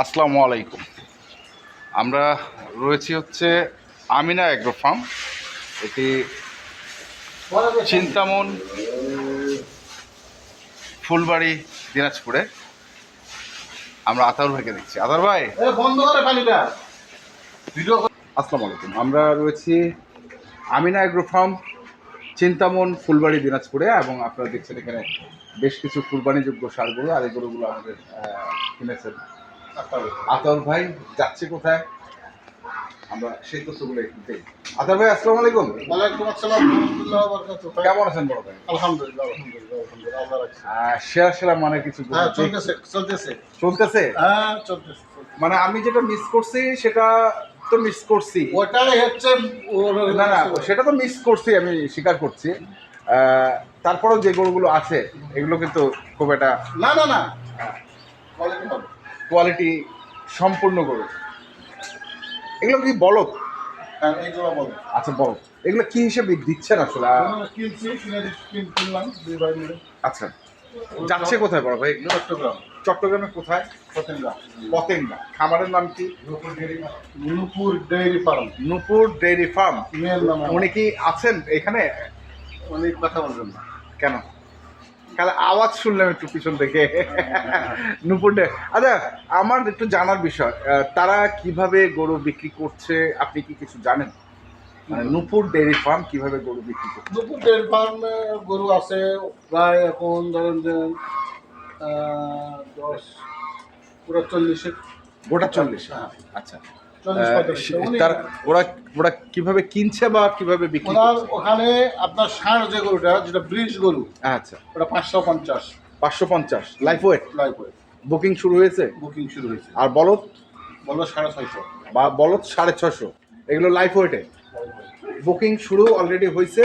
আসসালামু আলাইকুম। আমরা রয়েছি হচ্ছে আমিনা এগ্রো ফার্ম। এটি চিন্তামন, ফুলবাড়ি, দিনাজপুরে। আমরা আতাউর ভাইকে দেখছি। আতাউর ভাই, বন্ধ করে পানিটা ভিডিও। আসসালামু আলাইকুম। আমরা রয়েছি আমিনা এগ্রো ফার্ম, চিন্তামন, ফুলবাড়ি, দিনাজপুরে। এবং আপনারা দেখছেন এখানে বেশ কিছু কুরবানিযোগ্য ষাঁড় গরু, আর এই গরুগুলো আমাদের কিনেছেন আতাউর ভাই। যাচ্ছে কোথায় আমরা সেই তথ্যগুলো একটু দেখি। আতাউর ভাই, আসসালামু আলাইকুম। ওয়ালাইকুম আসসালাম রাহমাতুল্লাহি ওয়া বারাকাতুহু। কেমন আছেন বড় ভাই? আলহামদুলিল্লাহ আলহামদুলিল্লাহ আলহামদুলিল্লাহ, আল্লাহ রাখছে। সেরা মানে কিছু হ্যাঁ, চলতেছে চলতেছে। হ্যাঁ চলতেছে। মানে আমি যেটা মিস করছি সেটা তো মিস করছি, ওটাই হচ্ছে না না সেটা তো মিস করছি, আমি স্বীকার করছি। তারপরেও যে গরুগুলো আছে এগুলো কিন্তু খুব একটা না না না কোয়ালিটি হবে। কোয়ালিটি সম্পূর্ণ গরু। এগুলো কি বলদ? হ্যাঁ, এইগুলো বলো। আচ্ছা, বলদ। এগুলো কি হিসেবে দিচ্ছেন আসলে? কিনছি, কিনলাম দুই ভাই মিলে। আচ্ছা, যাচ্ছে কোথায় বড় ভাই? চট্টগ্রাম। চট্টগ্রামে কোথায়? পতেঙ্গা। পতেঙ্গা। খামারের নাম কি? নূপুর ডেইরি ফার্ম। নূপুর ডেইরি ফার্ম। মেয়ের নামে। উনি কি আছেন এখানে? অনেক কথা বলবেন না। কেন? কাল আওয়াজ শুনলাম একটু পিছন থেকে। নূপুর ডে, আচ্ছা, আমার একটু জানার বিষয়, তারা কিভাবে গরু বিক্রি করছে আপনি কি কিছু জানেন? মানে নূপুর ডেইরি ফার্ম কিভাবে গরু বিক্রি করছে? নূপুর ডেইরি ফার্মে গরু আছে প্রায় এখন ধরেন যে 10 পুরো 40। গোটা 40? হ্যাঁ। আচ্ছা, 40-45। তার ওরা ওরা কিভাবে কিনছে বা কিভাবে বিক্রি ওনার করছে? ওখানে আপনার ষাঁড় যে গরুটা, যেটা ব্রিজ গরু, আচ্ছা, ওটা 550 550 life wait. Live wait. Booking শুরু হয়েছে। বুকিং শুরু হয়েছে। আর বলদ? বললো 650। বা বলদ 650, এগুলো লাইফ ওয়েটে। বুকিং শুরু অলরেডি হয়েছে,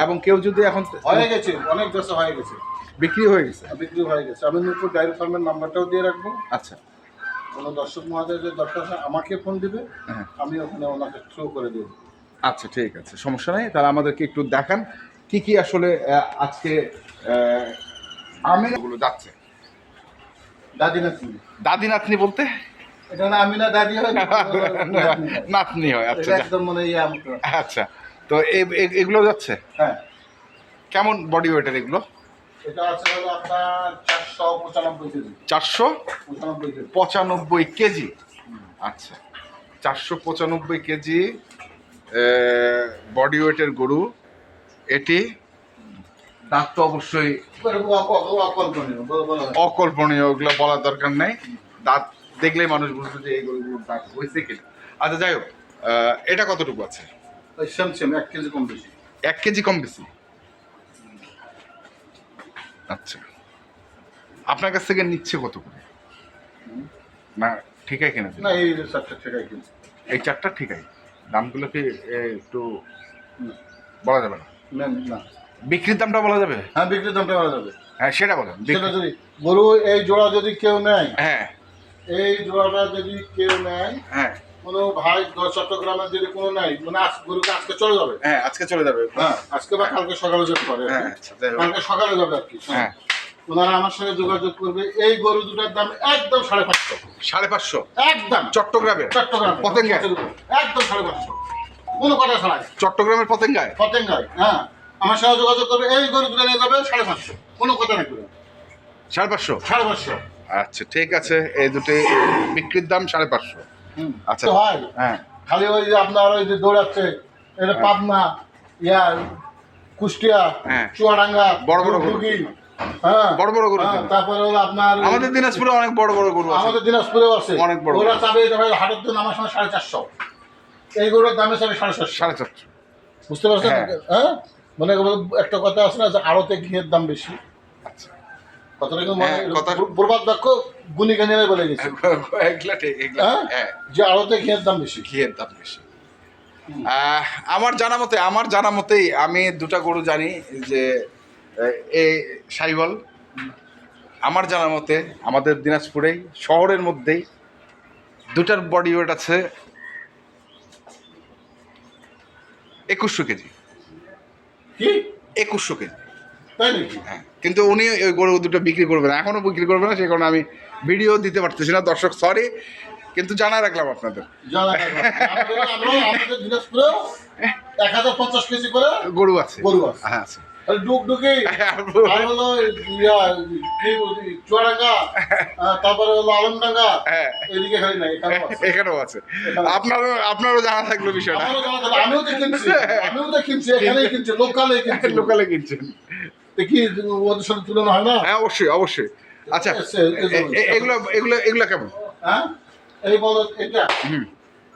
এবং কেউ যদি এখন হয়ে গেছে, অনেক দেশে হয়ে গেছে, বিক্রি হয়ে গেছে। বিক্রি হয়ে গেছে। আমি নূপুর ডায়েরি ফার্মের নাম্বারটাও দিয়ে রাখবো। আচ্ছা, কোনো দর্শক মহাদের যে দরকার হয় আমাকে ফোন দিবে, হ্যাঁ, আমি ওখানে ওনাকে থ্রু করে দেবো। আচ্ছা, ঠিক আছে, সমস্যা নেই। তাহলে আমাদেরকে একটু দেখান কি কি আসলে আজকে আমিনাগুলো যাচ্ছে। দাদি নাতনি। দাদি নাতনি বলতে? এটা না আমি না দাদি হয়, নাতনি হয়। আচ্ছা, এটা একদম মানে ইয়ে আমটা। আচ্ছা। তো এগুলো যাচ্ছে হ্যাঁ, কেমন বডি ওয়েটের এগুলো? এটা আছে হলো আপনার 495 কেজি। 495 কেজি। আচ্ছা, 495 কেজি বডি ওয়েটের গরু এটি। দাঁত তো অবশ্যই অকল্পনীয়, ওগুলো বলার দরকার নেই। দাঁত দেখলেই মানুষ বুঝবে যে এই গরুগুলোর দাঁত হয়েছে কিনা। আচ্ছা, যাই হোক, এটা কতটুকু আছে? সেম 1 কেজি কম বেশি। 1 কেজি কম বেশি। আচ্ছা, আপনার কাছ থেকে নিচ্ছে কত করে? না, ঠিকাই কিনা? না, এই চারটা ঠিকাই কিনছি। এই 4টা ঠিকাই। দামগুলো কি একটু বলা যাবে না? না, বিক্রির দামটা বলা যাবে? হ্যাঁ, বিক্রির দামটা বলা যাবে। হ্যাঁ, সেটা বলেন। সেটা যদি গরু এই জোড়া যদি কেউ নেয়, হ্যাঁ এই জোড়াটা যদি কেউ নেয়, হ্যাঁ কোনো ভাই চট্টগ্রামের যদি কোনো নেয়, মানে গরুকে আজকে চলে যাবে। হ্যাঁ, আজকে চলে যাবে। হ্যাঁ, আজকে বা কালকে সকালে যেতে পারে। হ্যাঁ, আচ্ছা, যাই হোক। কালকে সকালে যাবে আর কি। হ্যাঁ, ওনারা আমার সঙ্গে যোগাযোগ করবে। এই গরু দুটার দাম একদম 550। 550 একদম চট্টগ্রামে? চট্টগ্রাম পতেঙ্গায়? একদম 550, কোনো কথা ছাড়াই। চট্টগ্রামের পতেঙ্গায়? পতেঙ্গায়, হ্যাঁ। আমার সঙ্গে যোগাযোগ করবে, এই গরু দুটো নিয়ে যাবে 550, কোনো কথা নাকি। 550? 550। আচ্ছা, ঠিক আছে। এই দুটি বিক্রির দাম 550। আচ্ছা, হয় হ্যাঁ, খালি ওই যে আপনার ওই যে দৌড়াচ্ছে, এটা পাবনা, ইয়া, কুষ্টিয়া, হ্যাঁ, চুয়াডাঙ্গা, বড় বড় গরু। হুগলি, হ্যাঁ, বড় বড় গরু। হ্যাঁ, তারপরে হলো আপনার আমাদের দিনাজপুরে অনেক বড় বড় গরু আছে। আমাদের দিনাজপুরেও আছে অনেক বড়। ওরা চাবে এটা ভাই হাটের দিন আমার সময় 450, এই গরুর দামে চাবে 450। 450? বুঝতে পারছেন? হ্যাঁ। হ্যাঁ, মানে একটা কথা আছে না যে আড়তে ঘিয়ের দাম বেশি। আচ্ছা, কথাটা কিন্তু হ্যাঁ, কথা বরবাদ বাক্য গুণী গানিয়ে বলে গেছে। এগুলা ঠিক, এগুলা, হ্যাঁ, হ্যাঁ, যে আড়তে ঘিয়ের দাম বেশি। ঘিয়ের দাম বেশি। আমার জানা মতেই আমি দুটা গরু জানি যে এই সাইওয়াল। আমার জানা মতে আমাদের দিনাজপুরেই শহরের মধ্যেই দুটার বডি ওয়েট আছে 2100 কেজি। কি 2100 কেজি? তাই নাকি? হ্যাঁ, কিন্তু উনি ওই গরু দুটো বিক্রি করবে না, এখনো বিক্রি করবে না। সে কারণে আমি ভিডিও দিতে পারতেছি না দর্শক, সরি, কিন্তু জানা রাখলাম আপনাদের। আমাদের দিনাজপুরেও 1050 কেজি করে গরু আছে। গরু আছে। হ্যাঁ আছে। ডুগডুগি আর হলো চুয়াডাঙ্গা, তারপরে হলো আলমডাঙ্গা, হ্যাঁ এদিকে খালি নাই, এখানেও আছে। আপনারও জানা থাকলো বিষয়টা। আমিও তো কিনছি, এখানেই কিনছি, লোকালে কিনছেন। দেখি ওদের সাথে তুলনা হয় না। হ্যাঁ অবশ্যই অবশ্যই। আচ্ছা এগুলো এগুলো এগুলো কেমন? হ্যাঁ এই বলো এটা, হুম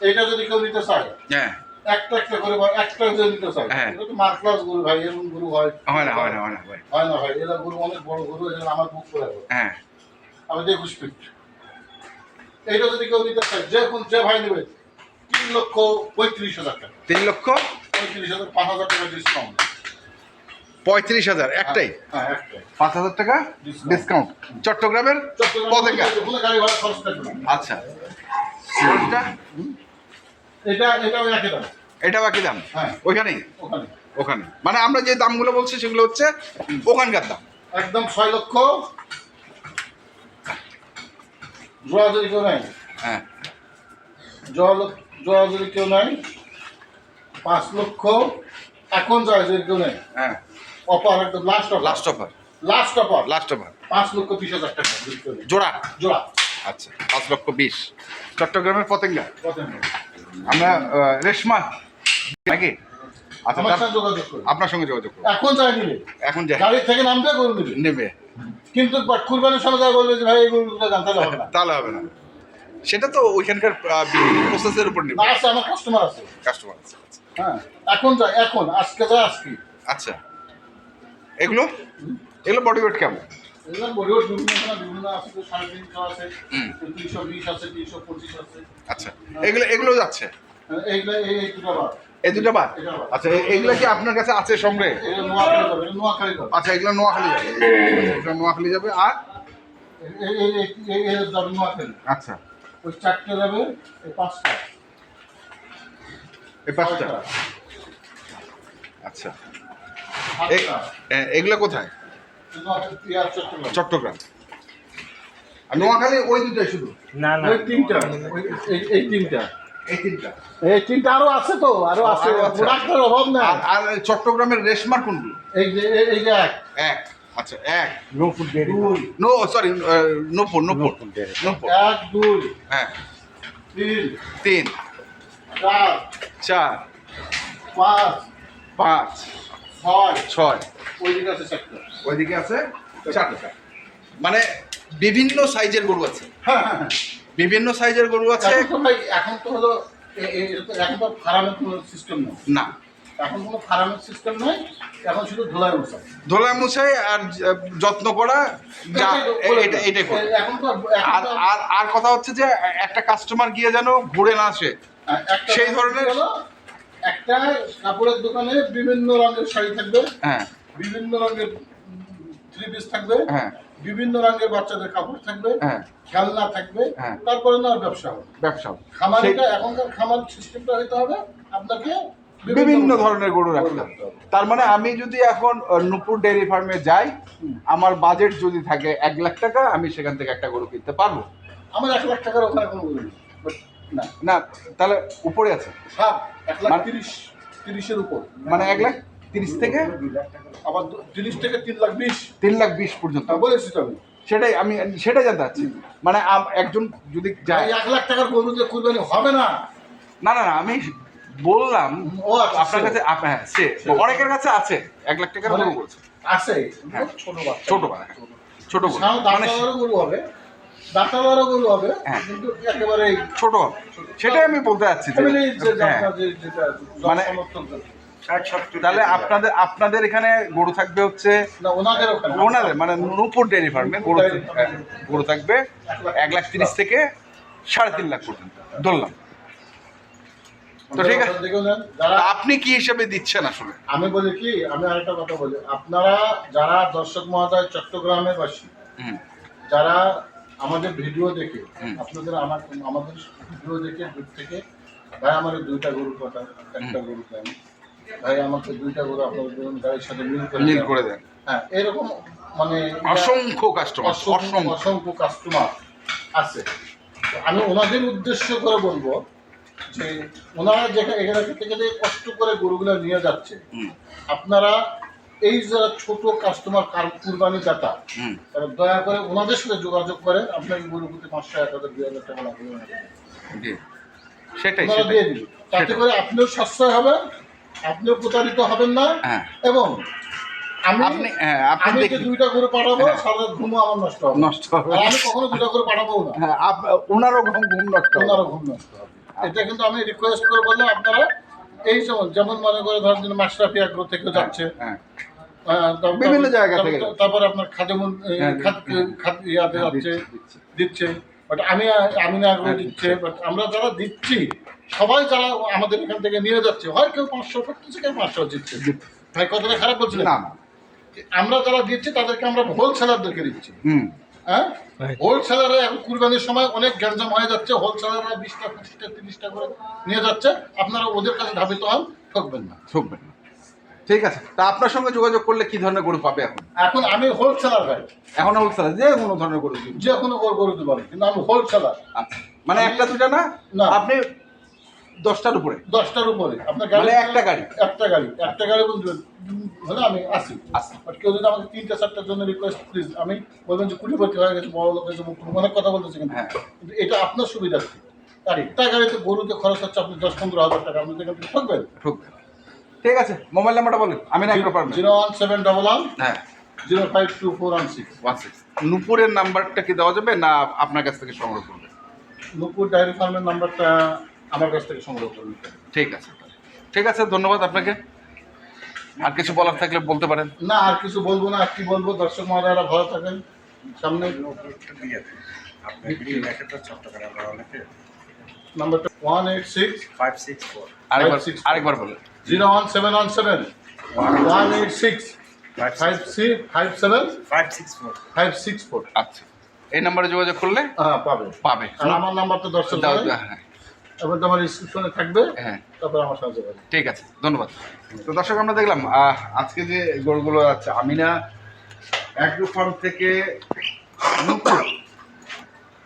এটা যদি কেউ নিতে চায় হ্যাঁ একটা করে একটা যদি নিতে চায়, হ্যাঁ। এটা তো মার্কলাস গরু ভাই, এরকম গরু হয় হয় না ভাই। হয় না ভাই, এরা গরু অনেক বড় গরু, এটা আমার বুক করে দেবো। হ্যাঁ আমি 21 ফিট। এইটা যদি কেউ নিতে চায়, যে ভাই নেবে 3,35,000 টাকা। 3,35,000 5,000 টাকা ডিসকাউন্ট। 35,000 একটাই? হ্যাঁ একটাই 5,000 টাকা ডিসকাউন্ট চট্টগ্রামের পতেঙ্গা। কোনো গাড়ি ভাড়া খরচ থাকবে না। আচ্ছা এটাও একই দাম। এটা বাকি দাম? হ্যাঁ ওইখানেই? ওখানে ওখানে মানে আমরা যে দামগুলো বলছি সেগুলো হচ্ছে ওখানকার দাম। একদম 6 লক্ষ। জোয়া যদি কেউ নেয়, হ্যাঁ জোয়া যদি কেউ নেয় 5 লক্ষ। এখন যায় যদি কেউ নেয়, হ্যাঁ অফার একদম লাস্ট অফার, লাস্ট অফার 5,20,000 টাকা জোড়া। জোড়া। আচ্ছা 5,20,000 চট্টগ্রামের পতেঙ্গা। কত? আমরা রেশমা নাকি? আচ্ছা আমার সাথে যোগাযোগ করুন। আপনার সঙ্গে যোগাযোগ করুন। এখন যাই নিলে, এখন যাই গাড়ি থেকে নামবে গরু নিবে, নেবে, কিন্তু কুরবানির সময় যা বলবে যে ভাই এই গরুগুলো জানতে হবে না, তাহলে হবে না। সেটা তো ওইখানকার প্রসেসের উপর না নির্ভর। আছে, আমার কাস্টমার আছে। কাস্টমার আছে। হ্যাঁ এখন যাই, এখন আজকে যাই আজকে। আচ্ছা এগুলো বডি ওয়েট কেমন? এগুলো বড় বিভিন্ন আছে, তো 350 আছে, হুম। 320 আছে, 325 আছে। আচ্ছা এগুলো যাচ্ছে এইগুলো এই দুটো বার, এই দুটো বাদ? এটা বাদ। আচ্ছা এগুলো কি আপনার কাছে আছে সংগ্রহে? এটা নোয়াখালী যাবে, এটা নোয়াখালী যাবে। আচ্ছা এগুলো নোয়াখালী যাবে, এগুলো নোয়াখালী যাবে। আর এই যাবে নোয়াখালী। আচ্ছা ওই 4টে যাবে, এই 5টা, এই 5টা। আচ্ছা এগুলো কোথায়? চট্টগ্রাম আর নোয়াখালী? ওই দুটাই শুধু? না না ওই 3টা, এই 3টা, এই 3টা আরো আছে, তো আরো আছে, প্রোডাক্টের অভাব না। আর চট্টগ্রামের রেশমার কোনগুলো? এই যে এক। আচ্ছা এক। নোপুর ডেরি নো সরি নূপুর 1 2 হ্যাঁ 3 3 4 4 5 5 6 6 ওইদিকে আছে 4টা। ওইদিকে আছে 4টা। মানে বিভিন্ন সাইজের গরু আছে? হ্যাঁ হ্যাঁ হ্যাঁ। বিভিন্ন সাইজের গরু আছে। এখন তো হলো এখন তো ফার্মের কোনো সিস্টেম নেই, না এখন কোনো ফার্মের সিস্টেম নেই, এখন শুধু ধোলাই মশা, ধোলা মুছাই আর যত্ন করা, যা এটাই করে। এখন তো আর আর আর কথা হচ্ছে যে একটা কাস্টমার গিয়ে যেন ঘুরে না আসে সেই ধরনের। একটা কাপড়ের দোকানে বিভিন্ন রঙের শাড়ি থাকবে, হ্যাঁ বিভিন্ন রঙের 3 পিস থাকবে, হ্যাঁ বিভিন্ন রঙের বাচ্চাদের কাপড় থাকবে, হ্যাঁ খেলনা থাকবে, হ্যাঁ। তারপরে না ব্যবসা হবে। ব্যবসা খামারিটা এখনকার খামার সিস্টেমটা হইতে হবে আপনাকে বিভিন্ন ধরনের গরু রাখতে হবে। তার মানে আমি যদি এখন নূপুর ডেয়ারি ফার্মে যাই, আমার বাজেট যদি থাকে 1,00,000 টাকা, আমি সেখান থেকে একটা গরু কিনতে পারবো? আমার 1,00,000 টাকার ওখানে কোনো গরু নেই, But না না তাহলে উপরে আছে? সব 1,30,000 উপর, মানে 1,30,000 থেকে আবার 30 থেকে 3,20,000, 3,20,000 পর্যন্ত। বলেছি তো আমি। সেটাই আমি সেটাই জানতে চাচ্ছি। মানে একজন যদি যায়, 1,00,000 টাকার গরু যে কুরবানি হবে না। না না না আমি বললাম ও আচ্ছা, আপনার কাছে হ্যাঁ সে অনেকের কাছে আছে 1,00,000 টাকার গরু বলছে। আছে হ্যাঁ। ছোট বাচ্চা, ছোট ছোট গরু মানে দাঁতাওয়ালা গরু হবে, দাঁতাওয়ালা গরু হবে, হ্যাঁ। কিন্তু একেবারে ছোট, সেটাই আমি বলতে চাচ্ছি যে ফ্যামিলি যে হ্যাঁ। যেটা মানে সমর্থন করে। তাহলে আপনাদের এখানে গরু থাকবে হচ্ছে না ওনাদের ওখানে ওনাদের মানে নূপুর ডেয়ারি ফার্মে গরু থাকবে 1,30,000 থেকে 3.5 পর্যন্ত ধরলাম। তো ঠিক আছে, যারা আপনি কি হিসেবে দিচ্ছেন আসলে? আমি বলি কি, আমি আরেকটা কথা বলি, আপনারা যারা দর্শক মহোদয় চট্টগ্রামের বাসী, হুম যারা আমাদের ভিডিও দেখে, হুম। আপনাদের আমাদের ভিডিও দেখে দূর থেকে ভাই আমার 2টা গরু কথা, একটা গরু দেন ভাই, আমাকে 2টা গরু আপনাদের গাড়ির সাথে মিল করে দেন। হ্যাঁ এরকম মানে অসংখ্য কাস্টমার, অসংখ্য অসংখ্য কাস্টমার আছে। তো আমি ওনাদের উদ্দেশ্য করে বলবো যে ওনারা যেখানে এখানে থেকে কষ্ট করে গরুগুলো নিয়ে যাচ্ছে, আপনারা এই যারা ছোট কাস্টমার কুরবানি দাতা, তারা দয়া করে ওনাদের সাথে যোগাযোগ করে আপনাকে গরু প্রতি 500, 1000, 2000 টাকা লাগবে জি সেটাই ওনারা দিয়ে দিবে। তাতে করে আপনিও সাশ্রয় হবেন, আপনিও প্রতারিত হবেন না। হ্যাঁ এবং আমি আপনি আমি যে দেখুন 2টা গরু পাঠাবো, হ্যাঁ। সারা ঘুমও আমার নষ্ট হবে। নষ্ট হবে আর আমি কখনো 2টা গরু পাঠাবো না, হ্যাঁ ওনারও ঘুম নষ্ট হবে। ওনারও ঘুম নষ্ট হবে। এটা কিন্তু আমি রিকোয়েস্ট করে বললাম আপনারা এই যেমন মনে করে ধরেন যে মাশরাফি এগ্রো থেকে যাচ্ছে, হ্যাঁ বিভিন্ন জায়গা থেকে তারপরে আপনার খাদেমুন ইয়াতে যাচ্ছে, দিচ্ছে। বাট আমি না আগ্রহ দিচ্ছে, বাট আমরা যারা দিচ্ছি সবাই যারা আমাদের এখান থেকে নিয়ে যাচ্ছে, হয় কেউ 500 করতেছে, কেউ 500 দিচ্ছে। ভাই কথাটা খারাপ বলছি না না, না আমরা যারা দিচ্ছি তাদেরকে আমরা হোলসেলারদেরকে দিচ্ছি। হ্যাঁ, হোলসেলাররা এখন কুরবানির সময় অনেক গ্যাঞ্জাম হয়ে যাচ্ছে, হোলসেলাররা 20টা 25টা 30টা করে নিয়ে যাচ্ছে। আপনারা ওদের কাছে ধাবিত হন, ঠকবেন না। ঠকবেন না। ঠিক আছে, তা আপনার সঙ্গে যোগাযোগ করলে কি ধরনের গরু পাবে এখন? এখন আমি হোলসেলার ভাই, এখন হোলসেলার যে কোনো ধরনের গরু দিন। যে কোনো গরু দিতে পারেন, কিন্তু আমি হোলসেলার। আচ্ছা, মানে একটা দুটা না, না। আপনি 10টার উপরে 10টার উপরে আপনার মানে একটা গাড়ি হলে আমি আসি। আচ্ছা বাট কেউ যদি আমাকে 3টা 4টার জন্য রিকোয়েস্ট, প্লিজ, আমি বলবেন যে কুটিপতি হয়ে গেছে, বড় লোক হয়েছে, অনেক কথা বলতেছে, কিন্তু হ্যাঁ কিন্তু এটা আপনার সুবিধার্থে। আর একটা গাড়িতে গরুতে খরচ হচ্ছে আপনি 10-15 হাজার টাকা, আপনি যেখান থেকে ঠকবেন। ঠকবেন। ঠিক আছে, মোবাইল নাম্বারটা বলেন। আমি না একটু পারবেন। 01711 হ্যাঁ 052416। 16 নূপুরের নাম্বারটা কি দেওয়া যাবে না আপনার কাছ থেকে সংগ্রহ করবেন? নূপুর ডায়েরি ফার্মের নাম্বারটা আমার কাছ থেকে সংগ্রহ করুন। ঠিক আছে, ঠিক আছে, ধন্যবাদ আপনাকে। আর কিছু বলার থাকলে বলতে পারেন। না, আর কিছু বলবো না। আর কি বলবো, দর্শক মহোদয়রা ভালো থাকেন। সামনে নাম্বারটা 186 আরেকবার বলেন। 01717 186 56564। আচ্ছা, এই নাম্বারে যোগাযোগ করলে হ্যাঁ, পাবে। আর আমার নাম্বার তো দর্শক হ্যাঁ এবং আমার ডিসক্রিপশনে থাকবে। হ্যাঁ তারপর আমার সাথে যোগাযোগ। ঠিক আছে, ধন্যবাদ। তো দর্শক, আমরা দেখলাম আজকে যে গরুগুলো আছে আমিনা অ্যাগ্রো ফার্ম থেকে নূপুর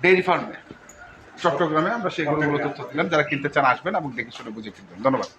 ডেইরি ফার্মে চট্টগ্রামে, আমরা সেই গরুগুলো তথ্য দিলাম। যারা কিনতে চান আসবেন এবং দেখে শুনে বুঝে কিনবেন। ধন্যবাদ।